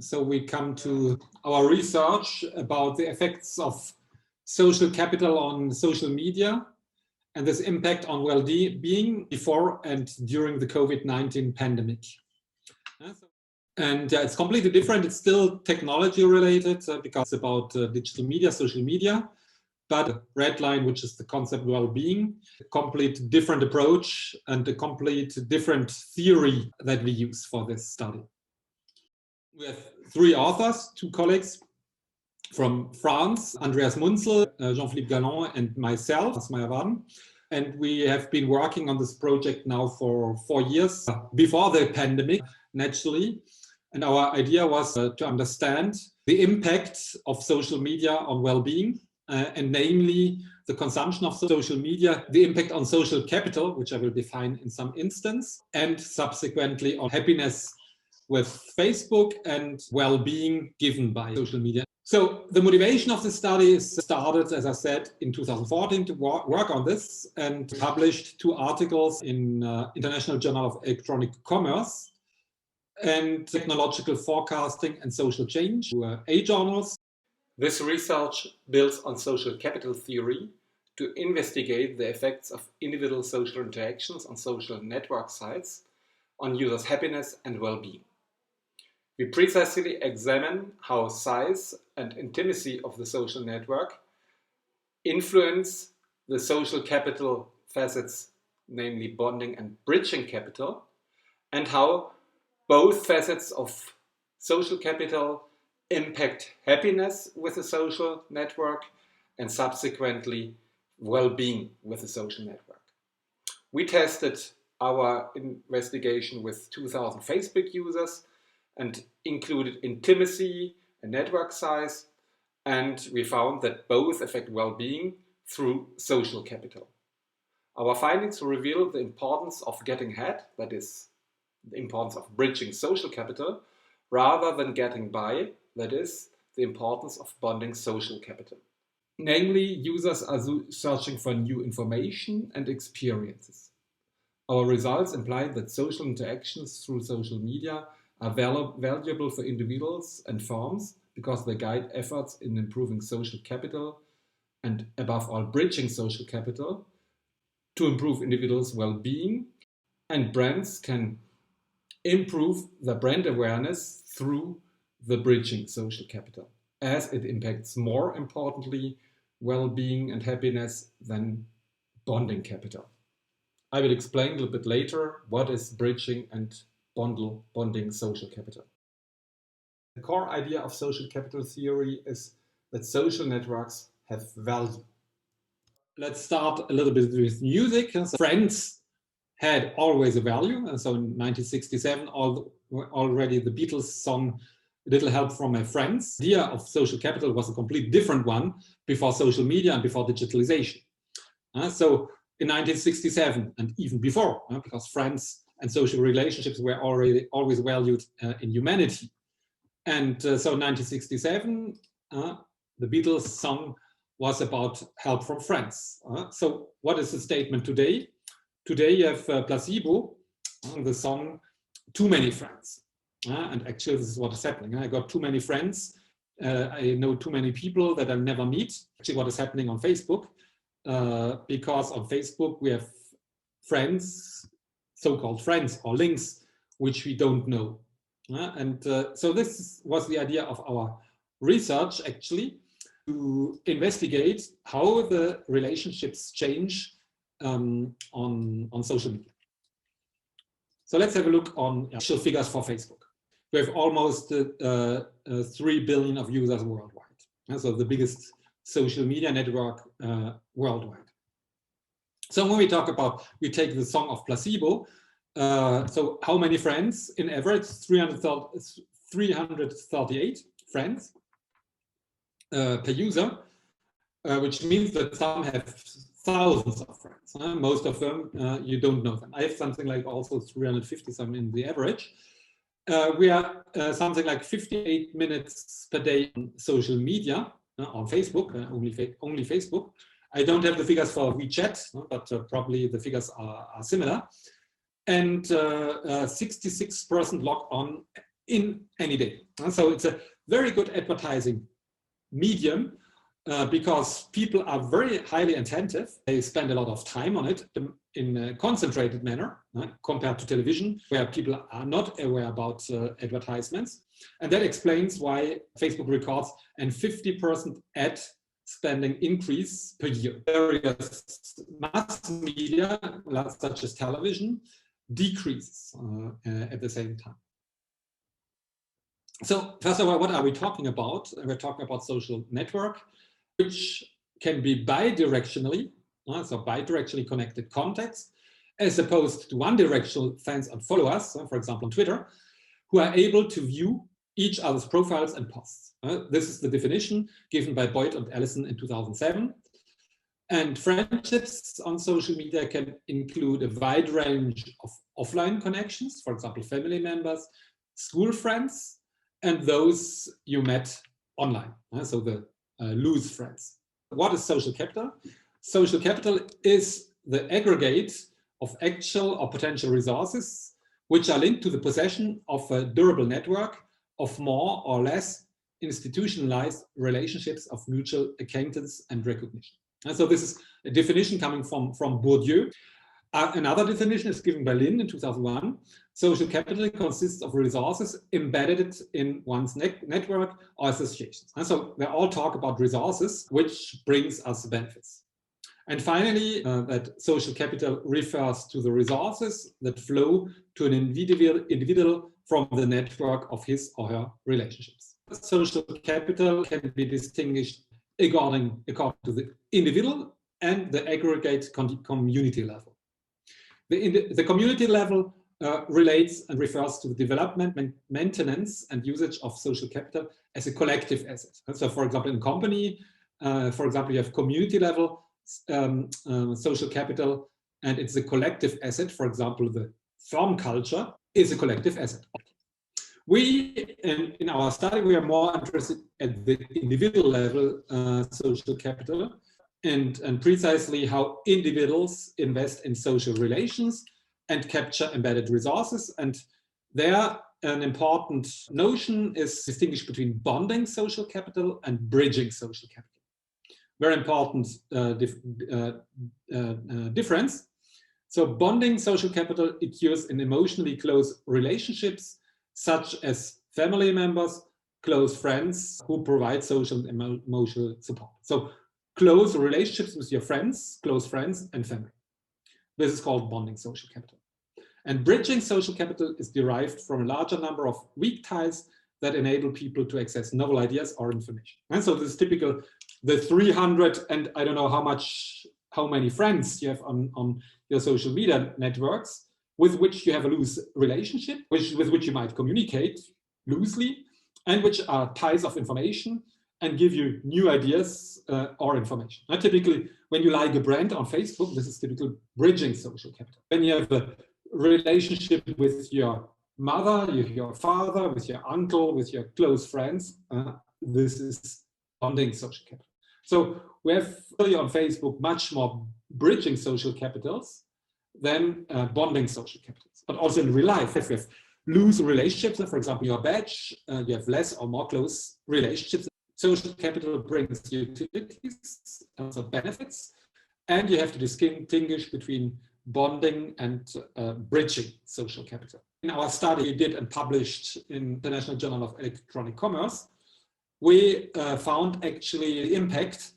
So we come to our research about the effects of social capital on social media and this impact on well-being before and during the COVID-19 pandemic. And it's completely different. It's still technology related because it's about digital media, social media. But red line, which is the concept well-being, a complete different approach and a complete different theory that we use for this study. We have three authors, two colleagues from France, Andreas Munzel, Jean-Philippe Galland, and myself, Asmaya Waden. And we have been working on this project now for 4 years, before the pandemic, naturally. And our idea was to understand the impact of social media on well-being, and namely the consumption of social media, the impact on social capital, which I will define in some instance, and subsequently on happiness with Facebook and well-being given by social media. So the motivation of the study started, as I said, in 2014 to work on this and published 2 articles in International Journal of Electronic Commerce and Technological Forecasting and Social Change, 8 journals. This research builds on social capital theory to investigate the effects of individual social interactions on social network sites on users' happiness and well-being. We precisely examine how size and intimacy of the social network influence the social capital facets, namely bonding and bridging capital, and how both facets of social capital impact happiness with the social network and subsequently well-being with the social network. We tested our investigation with 2,000 Facebook users and included intimacy and network size, and we found that both affect well-being through social capital. Our findings reveal the importance of getting ahead, that is, the importance of bridging social capital, rather than getting by, that is, the importance of bonding social capital. Namely, users are searching for new information and experiences. Our results imply that social interactions through social media are valuable for individuals and firms because they guide efforts in improving social capital and, above all, bridging social capital to improve individuals' well-being, and brands can improve their brand awareness through the bridging social capital, as it impacts, more importantly, well-being and happiness than bonding capital. I will explain a little bit later what is bridging and bonding social capital. The core idea of social capital theory is that social networks have value. Let's start a little bit with music. So Friends had always a value, and so in 1967 already the Beatles song "A Little Help from My Friends." The idea of social capital was a completely different one before social media and before digitalization. So in 1967 and even before, because friends and social relationships were already always valued in humanity. And so in 1967, the Beatles song was about help from friends. So what is the statement today? Today you have Placebo, the song Too Many Friends. And actually this is what is happening. I got too many friends. I know too many people that I never meet. Actually what is happening on Facebook, because on Facebook we have friends, so-called friends or links, which we don't know. So this was the idea of our research, actually, to investigate how the relationships change on social media. So let's have a look on actual figures for Facebook. We have almost 3 billion of users worldwide. So the biggest social media network worldwide. So when we talk about, we take the song of Placebo, so how many friends? In average, 338 friends per user, which means that some have thousands of friends. Most of them, you don't know them. I have something like also 350, some in the average. We are something like 58 minutes per day on social media, on Facebook, only Facebook. I don't have the figures for WeChat, but probably the figures are similar. And 66% logged on in any day. So it's a very good advertising medium because people are very highly attentive. They spend a lot of time on it in a concentrated manner compared to television, where people are not aware about advertisements. And that explains why Facebook records a 50% ad spending increase per year. Various mass media, such as television, decreases at the same time. So first of all, what are we talking about? We're talking about social network, which can be bidirectionally, so bidirectionally connected contacts, as opposed to one-directional fans and followers, for example, on Twitter, who are able to view each other's profiles and posts. This is the definition given by Boyd and Allison in 2007. And friendships on social media can include a wide range of offline connections, for example, family members, school friends, and those you met online, so the loose friends. What is social capital? Social capital is the aggregate of actual or potential resources which are linked to the possession of a durable network of more or less institutionalized relationships of mutual acquaintance and recognition. And so this is a definition coming from Bourdieu. Another definition is given by Lin in 2001. Social capital consists of resources embedded in one's network or associations. And so they all talk about resources, which brings us benefits. And finally, that social capital refers to the resources that flow to an individual from the network of his or her relationships. Social capital can be distinguished according to the individual and the aggregate community level. The community level relates and refers to the development, maintenance, and usage of social capital as a collective asset. So, for example, in company, for example, you have community level social capital, and it's a collective asset. For example, the firm culture is a collective asset. We, in our study, we are more interested at the individual level social capital, and precisely how individuals invest in social relations and capture embedded resources. And there, an important notion is distinguished between bonding social capital and bridging social capital. Very important difference. So bonding social capital occurs in emotionally close relationships, such as family members, close friends who provide social and emotional support. So close relationships with your friends, close friends, and family. This is called bonding social capital. And bridging social capital is derived from a larger number of weak ties that enable people to access novel ideas or information. And so this is typical, the 300 and I don't know how many friends you have on your social media networks with which you have a loose relationship, with which you might communicate loosely, and which are ties of information and give you new ideas or information. Now, typically, when you like a brand on Facebook, this is typical bridging social capital. When you have a relationship with your mother, your father, with your uncle, with your close friends, this is bonding social capital. So we have really on Facebook much more bridging social capitals than bonding social capitals. But also in real life, if you have loose relationships, for example, your badge, you have less or more close relationships. Social capital brings utilities, also benefits, and you have to distinguish between bonding and bridging social capital. In our study we did and published in the International Journal of Electronic Commerce, we found actually the impact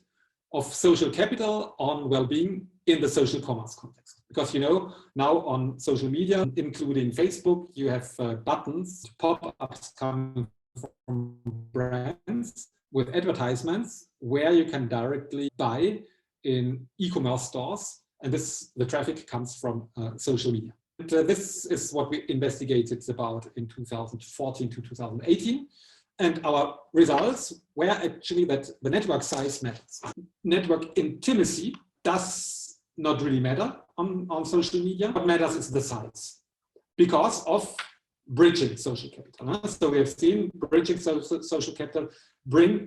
of social capital on well-being in the social commerce context. Because, you know, now on social media, including Facebook, you have buttons, pop-ups coming from brands with advertisements where you can directly buy in e-commerce stores. And the traffic comes from social media. And, this is what we investigated about in 2014 to 2018. And our results were actually that the network size matters. Network intimacy does not really matter on social media. What matters is the size because of bridging social capital. So we have seen bridging social capital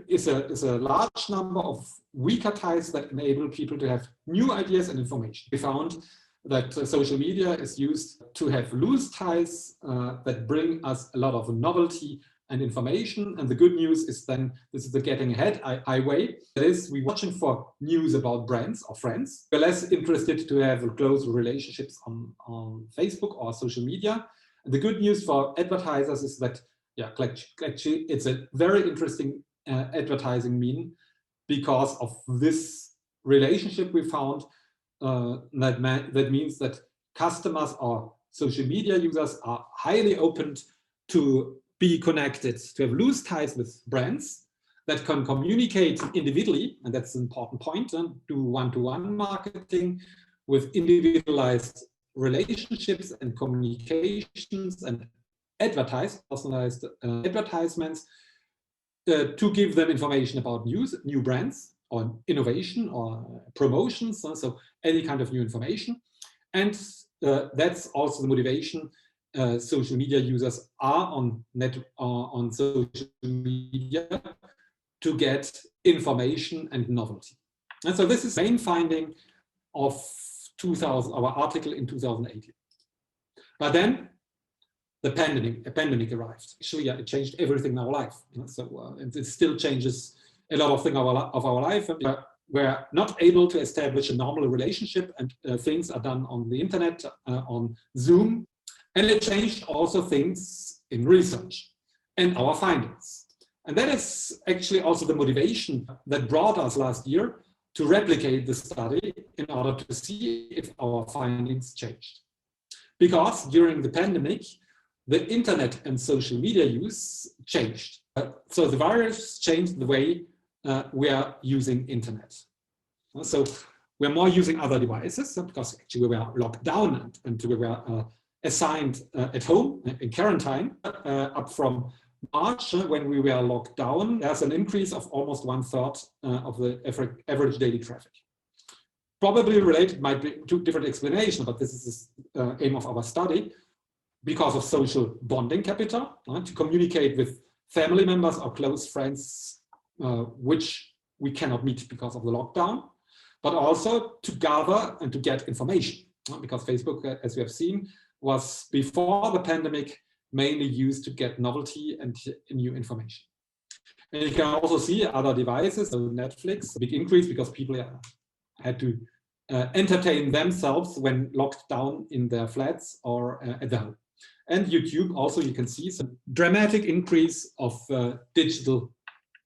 is a large number of weaker ties that enable people to have new ideas and information. We found that social media is used to have loose ties that bring us a lot of novelty and information. And the good news is then, this is the getting ahead way. That is, we're watching for news about brands or friends. We're less interested to have close relationships on Facebook or social media. And the good news for advertisers is that, yeah, actually it's a very interesting advertising mean because of this relationship we found. That means that customers or social media users are highly open to be connected, to have loose ties with brands that can communicate individually, and that's an important point, and do one-to-one marketing with individualized relationships and communications and personalized advertisements to give them information about new brands or innovation or promotions, so any kind of new information. And that's also the motivation social media users are on social media to get information and novelty. And so this is the main finding of our article in 2018. But then the pandemic arrived. Actually, yeah, it changed everything in our life. So it still changes a lot of things of our life. We're not able to establish a normal relationship, and things are done on the internet, on Zoom. And it changed also things in research and our findings. And that is actually also the motivation that brought us last year to replicate the study in order to see if our findings changed. Because during the pandemic, the internet and social media use changed. So the virus changed the way we are using internet. So we're more using other devices because actually we were locked down and we were assigned at home in quarantine up from March when we were locked down. There's an increase of almost 1/3 of the average daily traffic. Probably related, might be two different explanations, but this is the aim of our study. Because of social bonding capital, to communicate with family members or close friends, which we cannot meet because of the lockdown, but also to gather and to get information, because Facebook, as we have seen, was before the pandemic mainly used to get novelty and new information. And you can also see other devices, so Netflix, a big increase because people had to entertain themselves when locked down in their flats or at the home. And YouTube also, you can see some dramatic increase of digital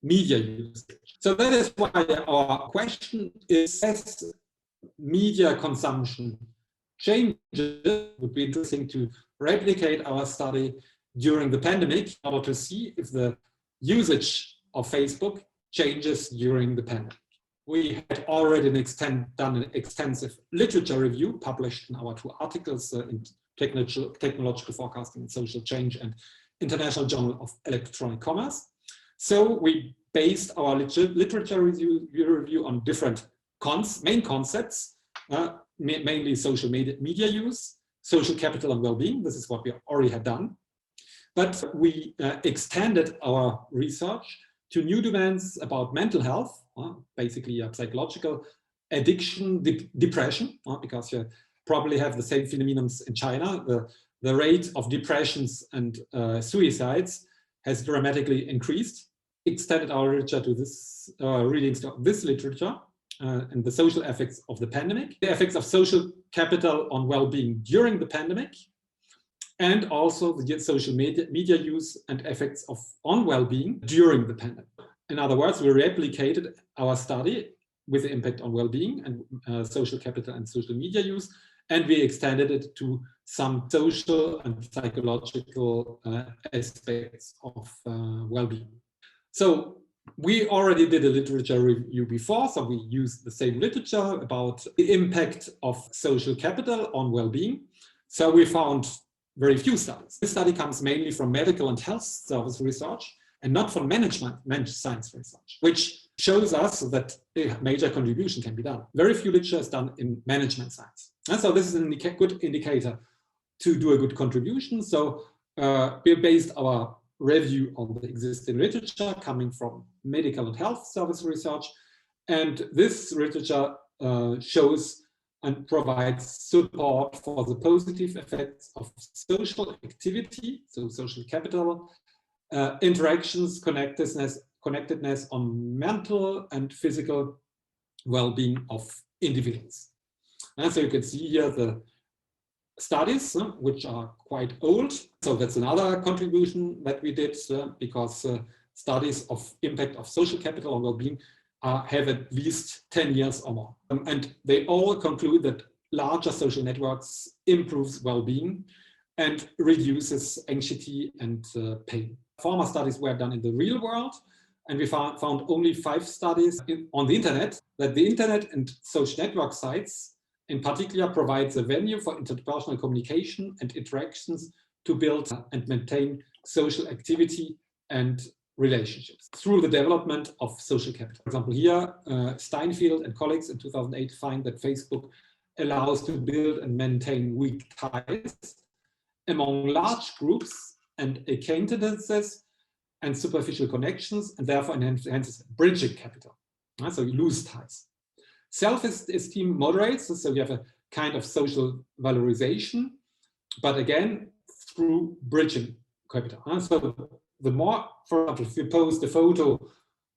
media usage. So that is why our question is, as media consumption changes, it would be interesting to replicate our study during the pandemic in order to see if the usage of Facebook changes during the pandemic. We had already done an extensive literature review published in our 2 articles in Technological Forecasting and Social Change and International Journal of Electronic Commerce. So we based our literature review on different main concepts, mainly social media use, social capital and well-being. This is what we already had done. But we extended our research to new domains about mental health, basically psychological addiction, depression, because you probably have the same phenomenon in China. The rate of depressions and suicides has dramatically increased. Extended our literature to this readings to this literature and the social effects of the pandemic, the effects of social capital on well-being during the pandemic, and also the social media use and effects on well-being during the pandemic. In other words, we replicated our study with the impact on well-being and social capital and social media use, and we extended it to some social and psychological aspects of well-being. So we already did a literature review before, so we used the same literature about the impact of social capital on well-being. So we found very few studies. This study comes mainly from medical and health service research and not from management science research, which shows us that a major contribution can be done. Very few literature is done in management science. And so this is a good indicator to do a good contribution. So we based our review on the existing literature coming from medical and health service research. And this literature shows and provides support for the positive effects of social activity, so social capital, interactions, connectedness on mental and physical well-being of individuals. And so you can see here the studies, which are quite old. So that's another contribution that we did, because studies of impact of social capital on well-being have at least 10 years or more. And they all conclude that larger social networks improves well-being and reduces anxiety and pain. Former studies were done in the real world, and we found only 5 studies on the internet, that the internet and social network sites in particular provides a venue for interpersonal communication and interactions to build and maintain social activity and relationships through the development of social capital. For example, here, Steinfeld and colleagues in 2008 find that Facebook allows to build and maintain weak ties among large groups and acquaintances and superficial connections, and therefore enhances bridging capital. So you lose ties. Self-esteem moderates, so you have a kind of social valorization, but again, through bridging capital. So the more, for example, if you post a photo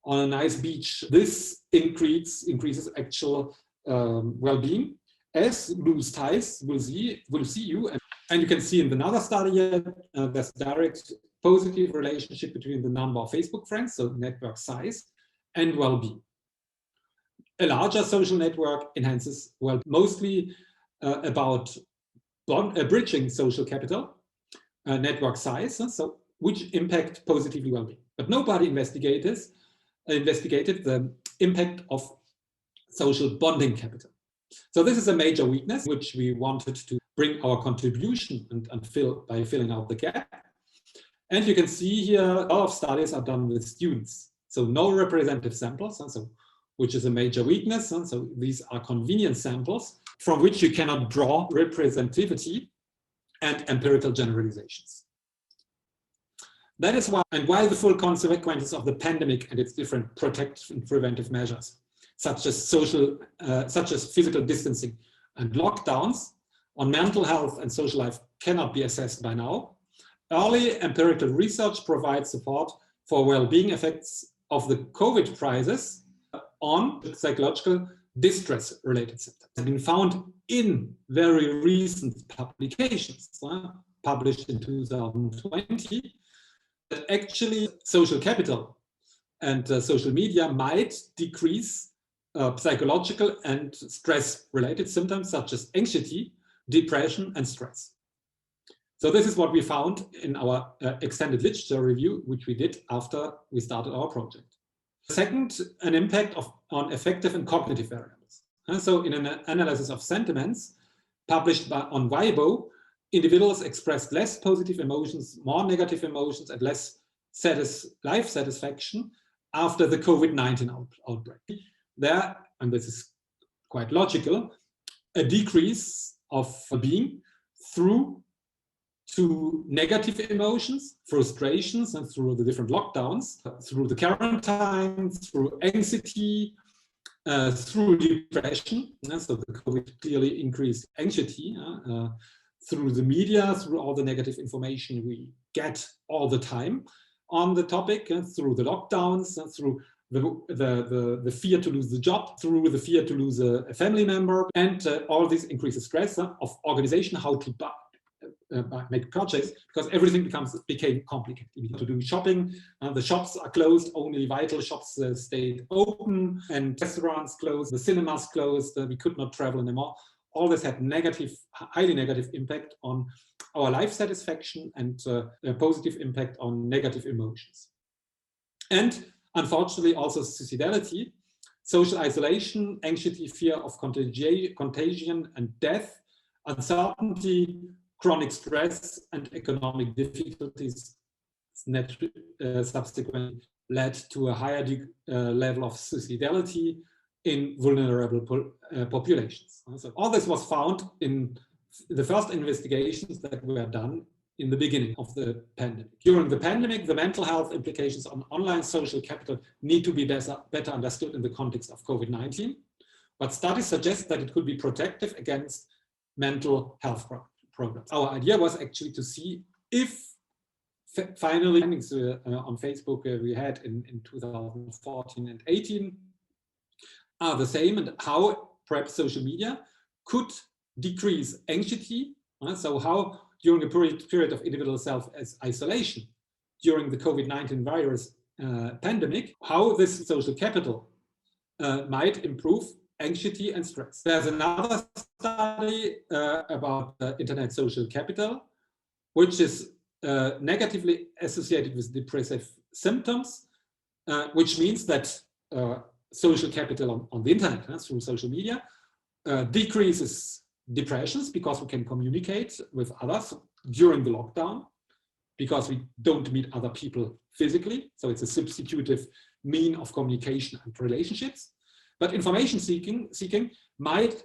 on a nice beach, this increases actual well-being. As lose ties will see you, and you can see in another study here, there's a direct positive relationship between the number of Facebook friends, so network size, and well-being. A larger social network enhances mostly about bridging social capital, network size, so which impact positively well-being. But nobody investigated the impact of social bonding capital. So this is a major weakness which we wanted to bring our contribution and fill by filling out the gap. And you can see here a lot of studies are done with students, so no representative samples, and so which is a major weakness. And so these are convenient samples from which you cannot draw representativity and empirical generalizations. That is why, and while the full consequences of the pandemic and its different protective and preventive measures, such as physical distancing and lockdowns on mental health and social life cannot be assessed by now, early empirical research provides support for well-being effects of the COVID crisis on psychological distress-related symptoms. Have been found in very recent publications, published in 2020, that actually social capital and social media might decrease psychological and stress-related symptoms such as anxiety, depression, and stress. So this is what we found in our extended literature review, which we did after we started our project. Second, an impact on affective and cognitive variables. So in an analysis of sentiments published on Weibo, individuals expressed less positive emotions, more negative emotions, and less life satisfaction after the COVID-19 outbreak. There, and this is quite logical, a decrease of being through to negative emotions, frustrations, and through the different lockdowns, through the quarantine, through anxiety, through depression. So the COVID clearly increased anxiety through the media, through all the negative information we get all the time on the topic, through the lockdowns, through the fear to lose the job, through the fear to lose a family member, and all this increases stress of organization, how to make purchase, because everything became complicated. To do shopping, the shops are closed, only vital shops stayed open, and restaurants closed, the cinemas closed, we could not travel anymore. All this had highly negative impact on our life satisfaction and a positive impact on negative emotions. And unfortunately also suicidality, social isolation, anxiety, fear of contagion and death, uncertainty, chronic stress, and economic difficulties subsequently led to a higher level of suicidality in vulnerable populations. So all this was found in the first investigations that were done in the beginning of the pandemic. During the pandemic, the mental health implications on online social capital need to be better understood in the context of COVID-19. But studies suggest that it could be protective against mental health problems. Our idea was actually to see if finally findings on Facebook we had in 2014 and 18 are the same, and how perhaps social media could decrease anxiety. So how during a period of individual self-isolation during the Covid-19 virus pandemic, how this social capital might improve anxiety and stress. There's another study about internet social capital, which is negatively associated with depressive symptoms, which means that social capital on the internet through social media decreases depressions because we can communicate with others during the lockdown, because we don't meet other people physically. So it's a substitutive mean of communication and relationships. But information seeking might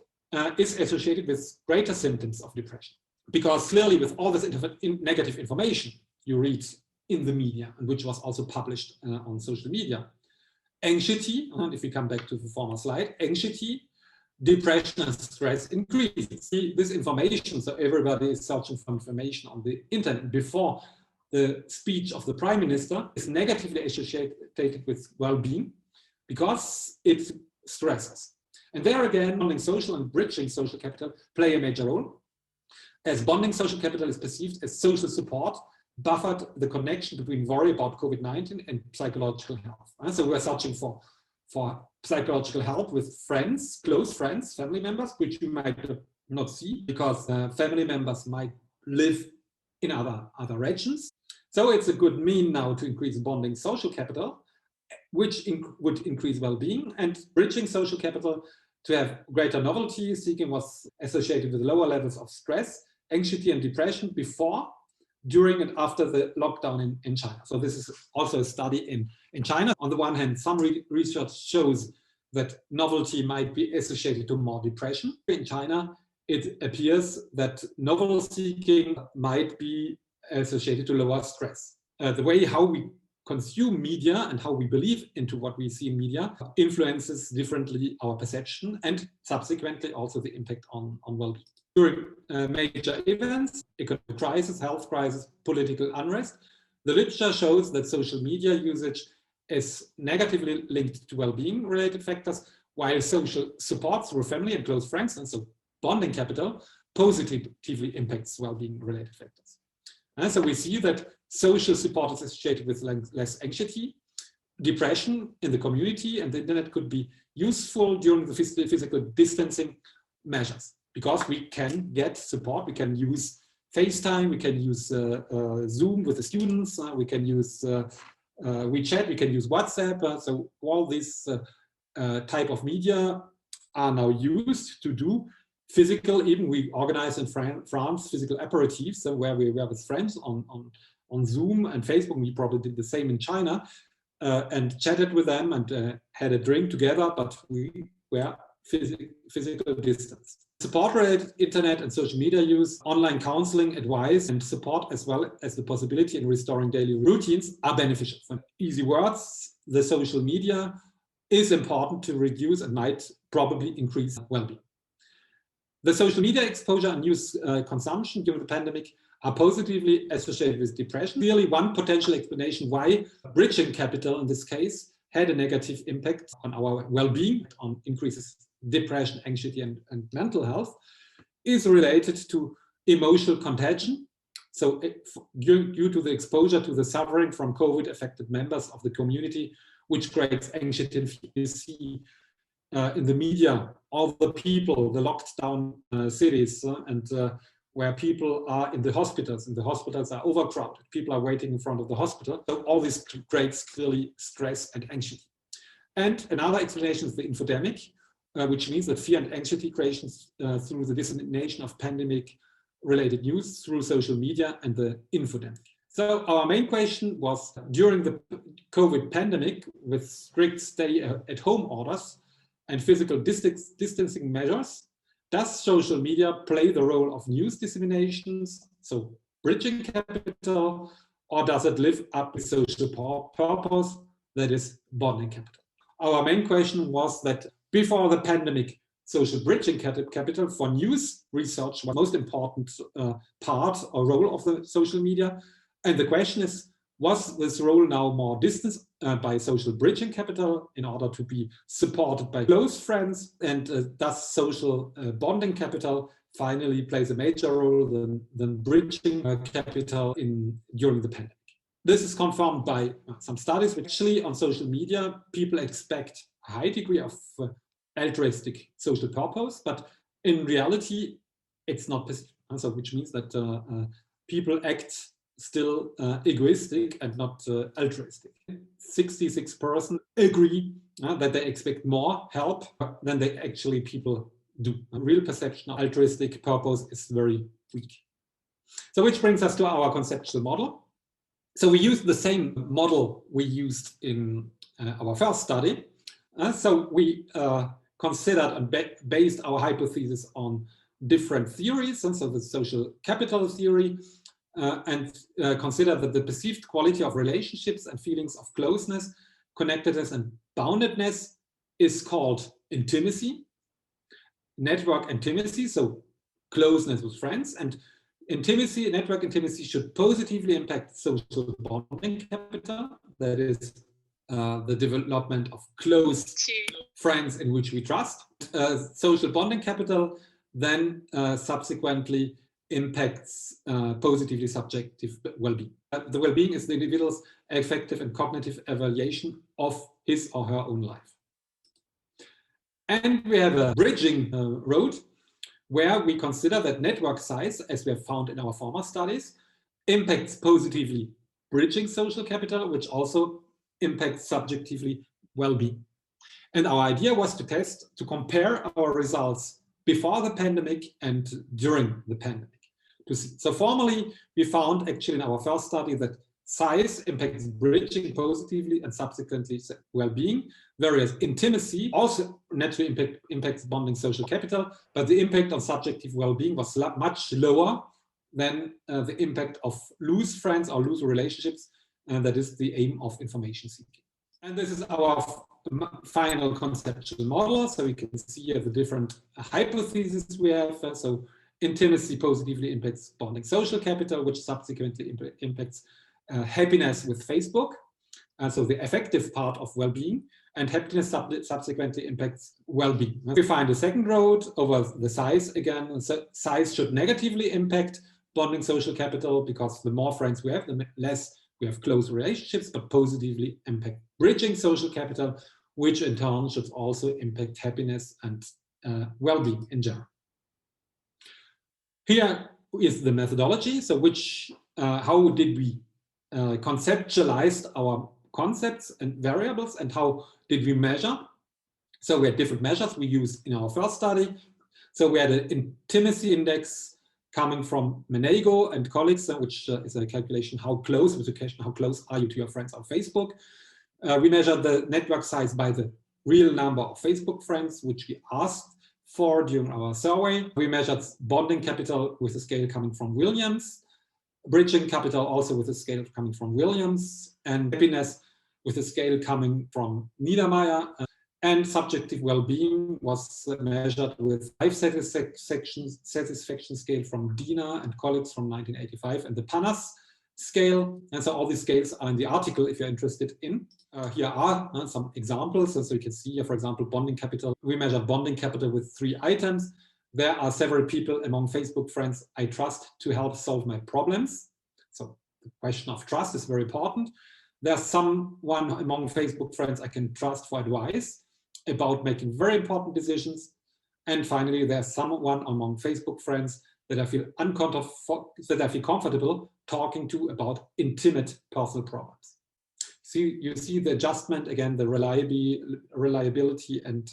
is associated with greater symptoms of depression, because clearly with all this negative information you read in the media, and which was also published on social media, anxiety, and if we come back to the former slide, anxiety, depression and stress increases. This information, so everybody is searching for information on the internet before the speech of the Prime Minister, is negatively associated with well-being because it stresses. And there again, bonding social and bridging social capital play a major role, as bonding social capital is perceived as social support, buffered the connection between worry about COVID-19 and psychological health. So we're searching for psychological help with friends, close friends, family members, which you might not see because family members might live in other regions. So it's a good mean now to increase bonding social capital, which would increase well-being, and bridging social capital to have greater novelty seeking was associated with lower levels of stress, anxiety and depression before, during and after the lockdown in China. So this is also a study in China. On the one hand, some research shows that novelty might be associated to more depression. In China, it appears that novelty seeking might be associated to lower stress. The way how we consume media and how we believe into what we see in media influences differently our perception and subsequently also the impact on well-being. During major events, economic crisis, health crisis, political unrest, the literature shows that social media usage is negatively linked to well-being related factors, while social support through family and close friends, and so bonding capital, positively impacts well-being related factors. And so we see that social support is associated with less anxiety, depression in the community, and the internet could be useful during the physical distancing measures, because we can get support. We can use FaceTime, we can use Zoom with the students, we can use WeChat, we can use WhatsApp. So all these type of media are now used to do physical, even we organize in France physical aperitifs where we were with friends on Zoom and Facebook. We probably did the same in China and chatted with them and had a drink together, but we were physical distance. Support-related internet and social media use, online counseling, advice, and support, as well as the possibility in restoring daily routines, are beneficial. For easy words, the social media is important to reduce and might probably increase well-being. The social media exposure and news consumption during the pandemic are positively associated with depression. Clearly, one potential explanation why bridging capital in this case had a negative impact on our well-being, on increases depression, anxiety, and mental health, is related to emotional contagion. So due to the exposure to the suffering from COVID-affected members of the community, which creates anxiety. You see in the media, all the people, the locked down cities, and where people are in the hospitals, and the hospitals are overcrowded. People are waiting in front of the hospital. So all this creates clearly stress and anxiety. And another explanation is the infodemic, which means that fear and anxiety creations through the dissemination of pandemic-related news through social media and the infodemic. So our main question was, during the COVID pandemic, with strict stay-at-home orders and physical distancing measures, does social media play the role of news disseminations, so bridging capital, or does it live up with social purpose, that is bonding capital? Our main question was that before the pandemic, social bridging capital for news research was the most important part or role of the social media. And the question is, was this role now more distanced by social bridging capital in order to be supported by close friends? And does social bonding capital finally plays a major role than bridging capital during the pandemic? This is confirmed by some studies, which actually on social media, people expect a high degree of altruistic social purpose, but in reality, it's not perceived. So, which means that people act still egoistic and not altruistic. 66% agree that they expect more help than they actually people do. A real perception of altruistic purpose is very weak. So, which brings us to our conceptual model. So we used the same model we used in our first study. So we considered and based our hypothesis on different theories, and so the social capital theory, and considered that the perceived quality of relationships and feelings of closeness, connectedness, and boundedness is called intimacy, network intimacy, so closeness with friends, and intimacy, network intimacy should positively impact social bonding capital, that is the development of close friends in which we trust. Social bonding capital then subsequently impacts positively subjective well-being. The well-being is the individual's affective and cognitive evaluation of his or her own life. And we have a bridging road, where we consider that network size, as we have found in our former studies, impacts positively bridging social capital, which also impacts subjectively well-being. And our idea was to compare our results before the pandemic and during the pandemic. So formally, we found actually in our first study that size impacts bridging positively and subsequently well-being, whereas intimacy also naturally impacts bonding social capital, but the impact on subjective well-being was much lower than the impact of loose friends or loose relationships, and that is the aim of information seeking. And this is our final conceptual model. So we can see the different hypotheses we have. So intimacy positively impacts bonding social capital, which subsequently impacts happiness with Facebook, so the affective part of well-being, and happiness subsequently impacts well-being. We find a second road over the size again. So size should negatively impact bonding social capital because the more friends we have, the less we have close relationships, but positively impact bridging social capital, which in turn should also impact happiness and well-being in general. Here is the methodology. So how did we conceptualized our concepts and variables, and how did we measure? So we had different measures we used in our first study. So we had an intimacy index coming from Menego and colleagues, which is a calculation how close are you to your friends on Facebook. We measured the network size by the real number of Facebook friends, which we asked for during our survey. We measured bonding capital with a scale coming from Williams, bridging capital also with a scale coming from Williams, and happiness with a scale coming from Niedermeyer. And subjective well-being was measured with life satisfaction scale from Dina and colleagues from 1985, and the Panas scale. And so all these scales are in the article if you're interested in. Here are some examples. So you can see here, for example, bonding capital. We measure bonding capital with 3 items. There are several people among Facebook friends I trust to help solve my problems. So the question of trust is very important. There's someone among Facebook friends I can trust for advice about making very important decisions. And finally, there's someone among Facebook friends that I feel comfortable talking to about intimate personal problems. You see the adjustment again, the reliability and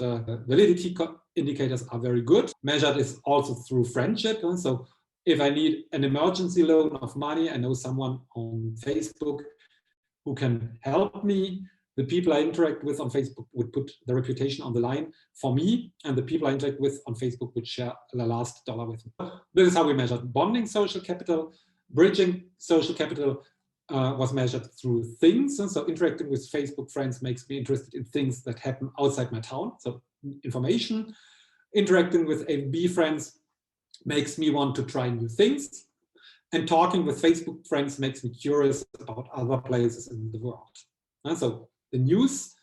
validity indicators are very good. Measured is also through friendship. So if I need an emergency loan of money, I know someone on Facebook who can help me. The people I interact with on Facebook would put the reputation on the line for me, and the people I interact with on Facebook would share the last dollar with me. This is how we measured bonding social capital. Bridging social capital was measured through things. And so interacting with Facebook friends makes me interested in things that happen outside my town. So information. Interacting with A and B friends makes me want to try new things. And talking with Facebook friends makes me curious about other places in the world. And so the news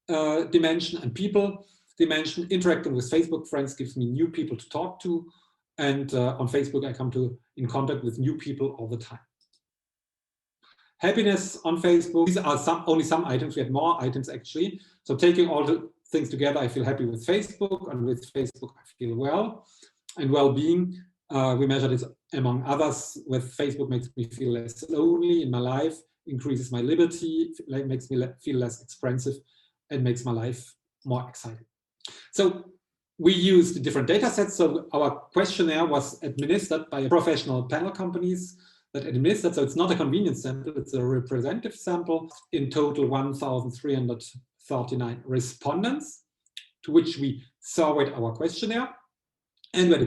dimension and people dimension, interacting with Facebook friends gives me new people to talk to. And on Facebook, I come in contact with new people all the time. Happiness on Facebook, these are only some items. We had more items actually. So taking all the things together, I feel happy with Facebook, and with Facebook, I feel well. And well-being, we measure this among others. With Facebook, makes me feel less lonely in my life, increases my liberty, makes me feel less expensive, and makes my life more exciting. So we used different data sets. So our questionnaire was administered by professional panel companies that administered. So it's not a convenience sample, it's a representative sample. In total, 1,339 respondents to which we surveyed our questionnaire. And we had a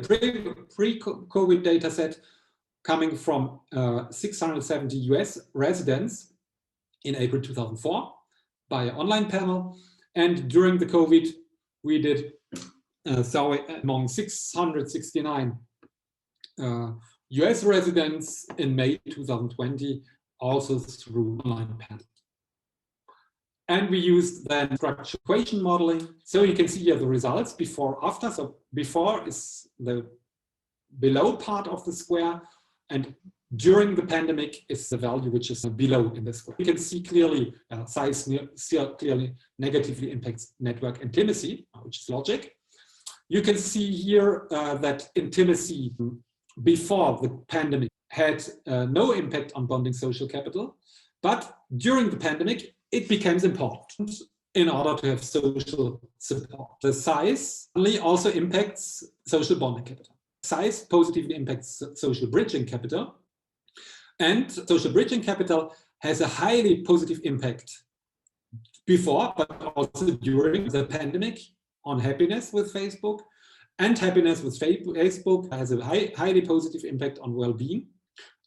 pre-COVID data set coming from 670 US residents in April 2004 by an online panel. And during the COVID, we did a survey among 669 US residents in May 2020, also through online panel. And we used then structural equation modeling. So you can see here the results before, after. So before is the below part of the square, and during the pandemic is the value which is below in the square. You can see clearly size clearly negatively impacts network intimacy, which is logic. You can see here that intimacy before the pandemic had no impact on bonding social capital, but during the pandemic, it becomes important in order to have social support. The size only also impacts social bonding capital. Size positively impacts social bridging capital, and social bridging capital has a highly positive impact before, but also during the pandemic on happiness with Facebook, and happiness with Facebook has a highly positive impact on well-being,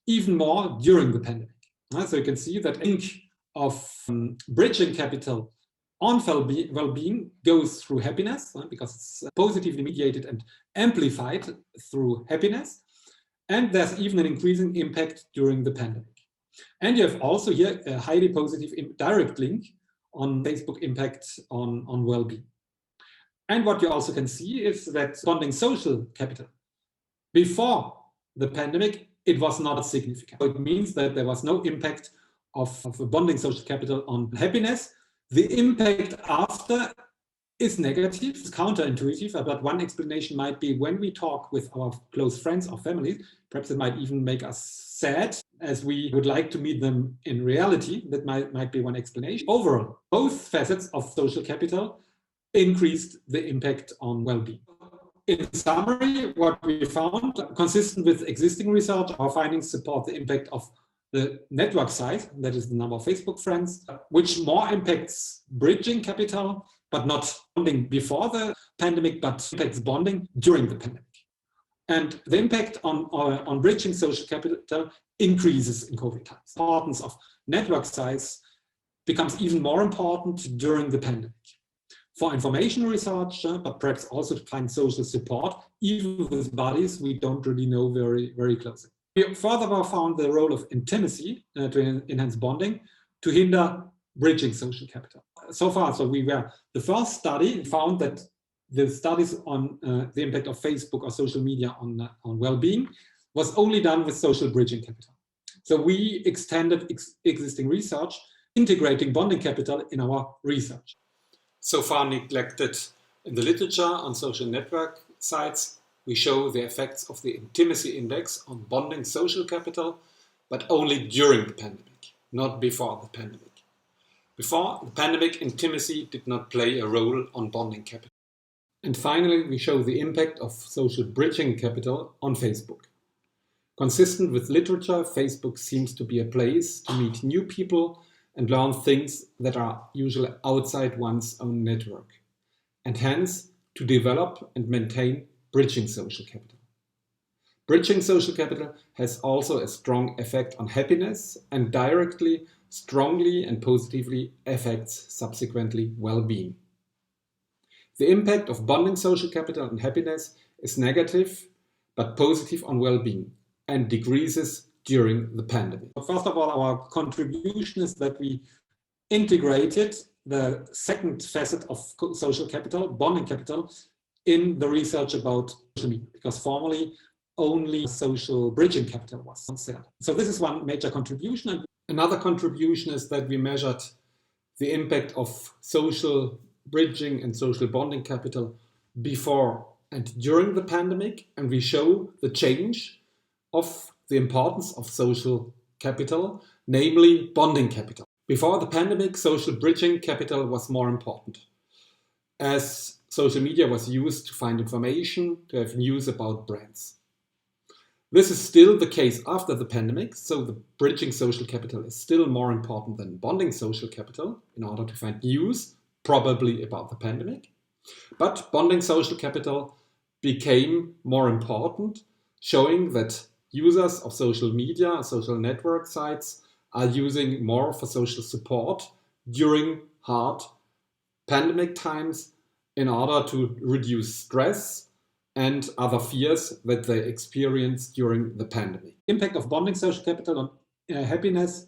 even more during the pandemic. So you can see that link of bridging capital on well-being goes through happiness, because it's positively mediated and amplified through happiness. And there's even an increasing impact during the pandemic. And you have also here a highly positive direct link on Facebook impact on well-being. And what you also can see is that bonding social capital before the pandemic, it was not significant. So it means that there was no impact of bonding social capital on happiness. The impact after is negative, it's counterintuitive, but one explanation might be when we talk with our close friends or families, perhaps it might even make us sad, as we would like to meet them in reality. That might be one explanation. Overall, both facets of social capital increased the impact on well-being. In summary, what we found, consistent with existing research, our findings support the impact of the network size, that is the number of Facebook friends, which more impacts bridging capital, but not bonding before the pandemic, but impacts bonding during the pandemic. And the impact on bridging social capital increases in COVID times. The importance of network size becomes even more important during the pandemic. For information research, but perhaps also to find social support, even with bodies we don't really know very, very closely. We furthermore found the role of intimacy to enhance bonding, to hinder bridging social capital. So far, so we were the first study found that the studies on the impact of Facebook or social media on well-being was only done with social bridging capital. So we extended existing research, integrating bonding capital in our research. So far neglected in the literature on social network sites, we show the effects of the intimacy index on bonding social capital, but only during the pandemic, not before the pandemic. Before the pandemic, intimacy did not play a role on bonding capital. And finally, we show the impact of social bridging capital on Facebook. Consistent with literature, Facebook seems to be a place to meet new people and learn things that are usually outside one's own network, and hence to develop and maintain bridging social capital. Bridging social capital has also a strong effect on happiness and directly, strongly and positively affects subsequently well-being. The impact of bonding social capital and happiness is negative but positive on well-being and decreases during the pandemic. First of all, our contribution is that we integrated the second facet of social capital, bonding capital, in the research about social media, because formerly only social bridging capital was considered. So this is one major contribution. And another contribution is that we measured the impact of social bridging and social bonding capital before and during the pandemic, and we show the change of the importance of social capital, namely bonding capital. Before the pandemic, social bridging capital was more important, as social media was used to find information, to have news about brands. This is still the case after the pandemic, so the bridging social capital is still more important than bonding social capital in order to find news, probably about the pandemic. But bonding social capital became more important, showing that users of social media, social network sites are using more for social support during hard pandemic times in order to reduce stress and other fears that they experienced during the pandemic. Impact of bonding social capital on happiness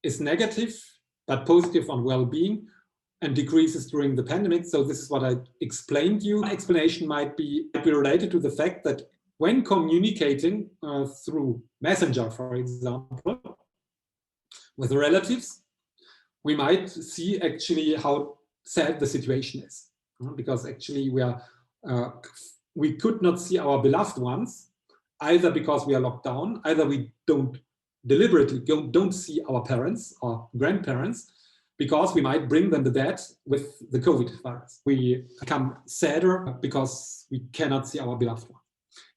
is negative but positive on well-being and decreases during the pandemic. So this is what I explained to you. One explanation might be related to the fact that when communicating through Messenger, for example, with relatives, we might see actually how sad the situation is, because actually we could not see our beloved ones, either because we are locked down, either we don't deliberately don't see our parents or grandparents, because we might bring them to bed with the COVID virus. We become sadder because we cannot see our beloved one.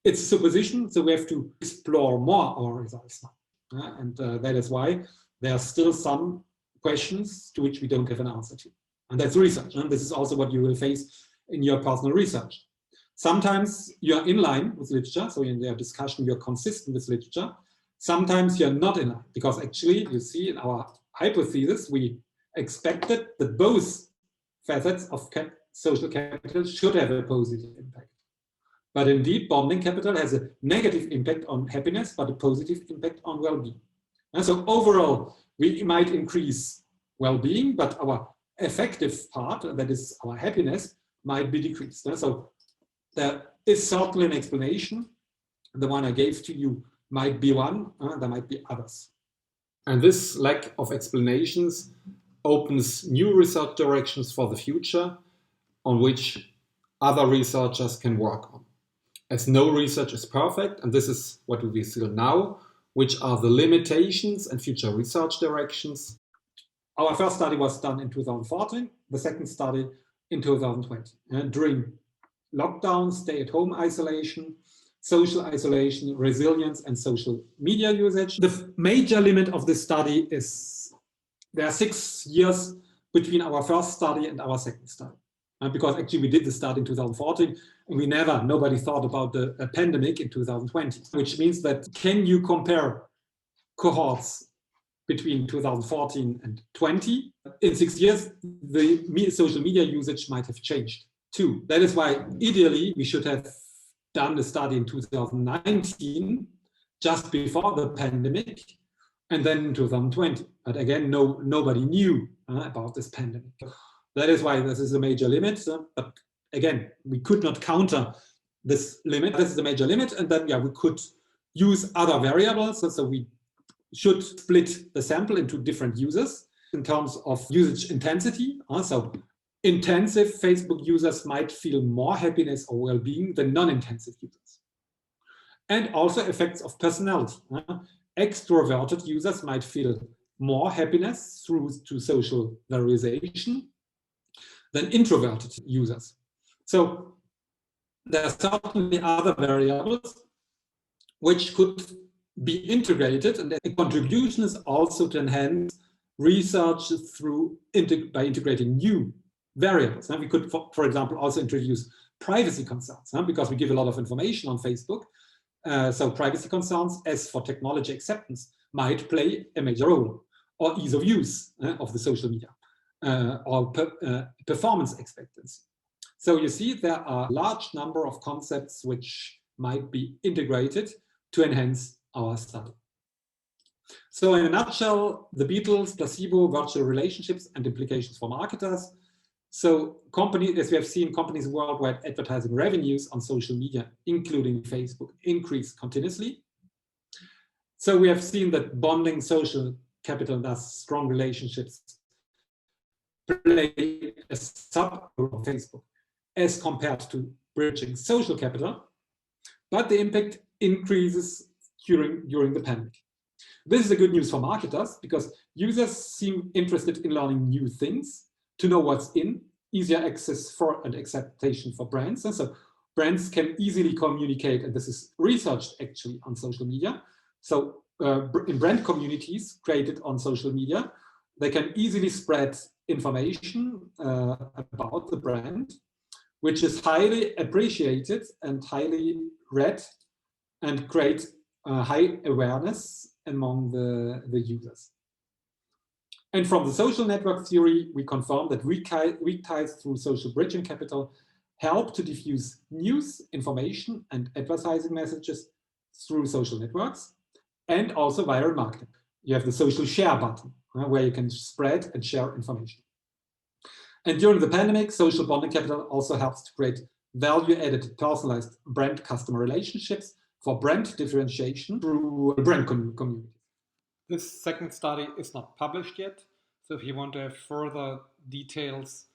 It's a supposition, so we have to explore more our results now. And that is why there are still some questions to which we don't have an answer to. And that's research. And this is also what you will face in your personal research. Sometimes you're in line with literature, so in their discussion you're consistent with literature. Sometimes you're not in line, because actually you see in our hypothesis we expected that both facets of social capital should have a positive impact. But indeed, bonding capital has a negative impact on happiness, but a positive impact on well-being. And so overall, we might increase well-being, but our effective part, that is our happiness, might be decreased. So there is certainly an explanation. The one I gave to you might be one, there might be others. And this lack of explanations opens new research directions for the future on which other researchers can work on. As no research is perfect, and this is what we see now, which are the limitations and future research directions. Our first study was done in 2014, the second study in 2020. And during lockdown, stay-at-home isolation, social isolation, resilience, and social media usage. The major limit of this study is there are 6 years between our first study and our second study. Because actually we did the study in 2014 and nobody thought about the pandemic in 2020, which means that can you compare cohorts between 2014 and 20? In 6 years, the social media usage might have changed too. That is why ideally we should have done the study in 2019, just before the pandemic, and then in 2020. But again, nobody knew about this pandemic. That is why this is a major limit. But again, we could not counter this limit. This is a major limit. And then we could use other variables. So we should split the sample into different users in terms of usage intensity. So intensive Facebook users might feel more happiness or well-being than non-intensive users. And also effects of personality. Extroverted users might feel more happiness through social valorization than introverted users. So there are certainly other variables which could be integrated, and a contribution is also to enhance research by integrating new variables. And we could, for example, also introduce privacy concerns, because we give a lot of information on Facebook. So privacy concerns, as for technology acceptance, might play a major role, or ease of use of the social media, or performance expectancy. So you see there are a large number of concepts which might be integrated to enhance our study. So in a nutshell, the Beatles, placebo, virtual relationships, and implications for marketers. So companies, as we have seen, companies' worldwide advertising revenues on social media, including Facebook, increase continuously. So we have seen that bonding social capital, thus strong relationships, play a sub-role of Facebook as compared to bridging social capital, but the impact increases during the pandemic. This is a good news for marketers because users seem interested in learning new things, to know what's in, easier access for and acceptation for brands. And so brands can easily communicate, and this is researched actually on social media. So in brand communities created on social media, they can easily spread information about the brand, which is highly appreciated and highly read and create high awareness among the users. And from the social network theory, we confirm that weak ties through social bridging capital help to diffuse news, information, and advertising messages through social networks and also viral marketing. You have the social share button where you can spread and share information. And during the pandemic, social bonding capital also helps to create value-added, personalized brand customer relationships for brand differentiation through brand communities. This second study is not published yet, so if you want to have further details,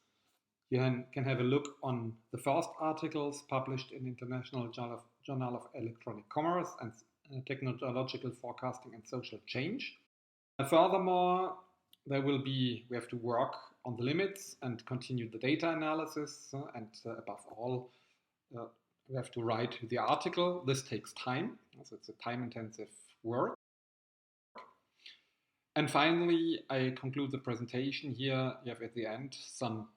you can have a look on the first articles published in International Journal of Electronic Commerce and Technological Forecasting and Social Change. Furthermore, we have to work on the limits and continue the data analysis, and above all, we have to write the article. This takes time, so it's a time-intensive work. And finally, I conclude the presentation here. You have at the end some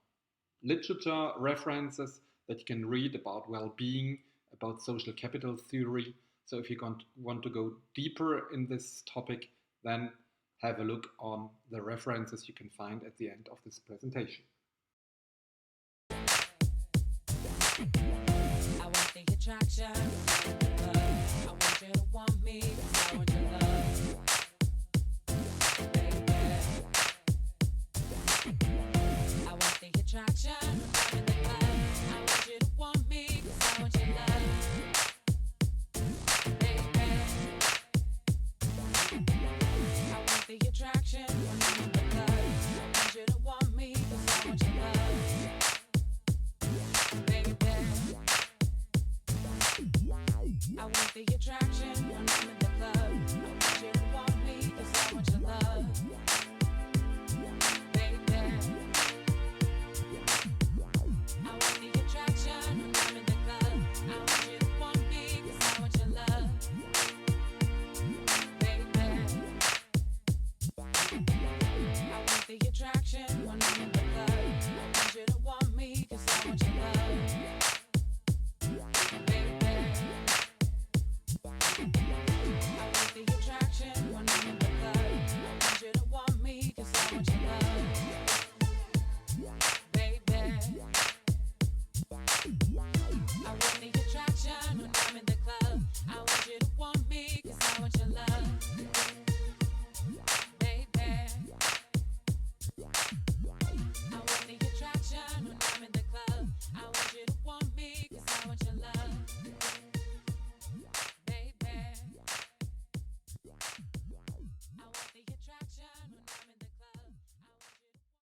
literature references that you can read about well-being, about social capital theory. So if you want to go deeper in this topic, then have a look on the references you can find at the end of this presentation. I want the attraction, I want you to want me, I want your love. I want the attraction, I want you to want me, I want your love. I want the attraction, when I'm in the club. I want you to want me, I want your love. Baby, I want the attraction.